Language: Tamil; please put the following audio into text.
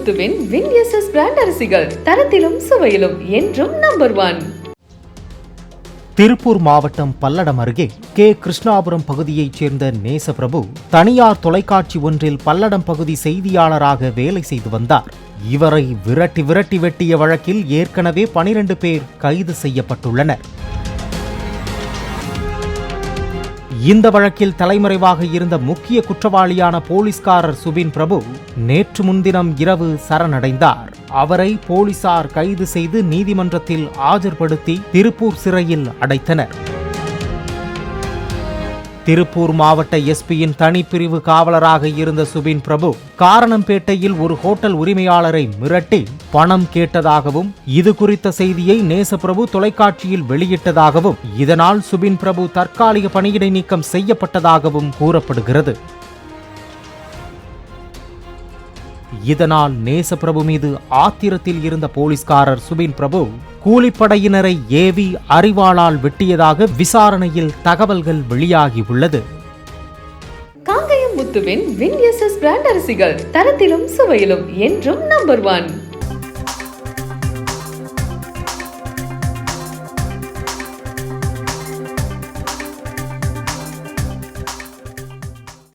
முத்துவின் வின்எஸ்எஸ் பிராண்ட் அரிசிகள் தரத்திலும் சுவையிலும் என்றும் நம்பர் 1. திருப்பூர் மாவட்டம் பல்லடம் அருகே கே. கிருஷ்ணாபுரம் பகுதியைச் சேர்ந்த நேசப்பிரபு தனியார் தொலைக்காட்சி ஒன்றில் பல்லடம் பகுதி செய்தியாளராக வேலை செய்து வந்தார். இவரை விரட்டி வெட்டிய வழக்கில் ஏற்கனவே 12 பேர் கைது செய்யப்பட்டுள்ளனர். இந்த வழக்கில் தலைமறைவாக இருந்த முக்கிய குற்றவாளியான போலீஸ்காரர் சுபின் பிரபு நேற்று முன்தினம் இரவு சரணடைந்தார். அவரை போலீசார் கைது செய்து நீதிமன்றத்தில் ஆஜர்படுத்தி திருப்பூர் சிறையில் அடைத்தனர். திருப்பூர் மாவட்ட எஸ்பியின் தனிப்பிரிவு காவலராக இருந்த சுபின் பிரபு காரணம்பேட்டையில் ஒரு ஹோட்டல் உரிமையாளரை மிரட்டி பணம் கேட்டதாகவும் இது குறித்த செய்தியை நேசப்பிரபு தொலைக்காட்சியில் வெளியிட்டதாகவும் இதனால் சுபின் பிரபு தற்காலிக பணியிடை நீக்கம் செய்யப்பட்டதாகவும் கூறப்படுகிறது. இதனால் நேசப்பிரபு மீது ஆத்திரத்தில் இருந்த போலீஸ்காரர் சுபின் பிரபு கூலிப்படையினரை ஏவி அரிவாளால் வெட்டியதாக விசாரணையில் தகவல்கள் வெளியாகியுள்ளது. காங்கயம் முத்துவின் வின்எஸ்எஸ் பிராண்ட் அரிசிகள் தரத்திலும் சுவையிலும் என்றும் நம்பர் 1.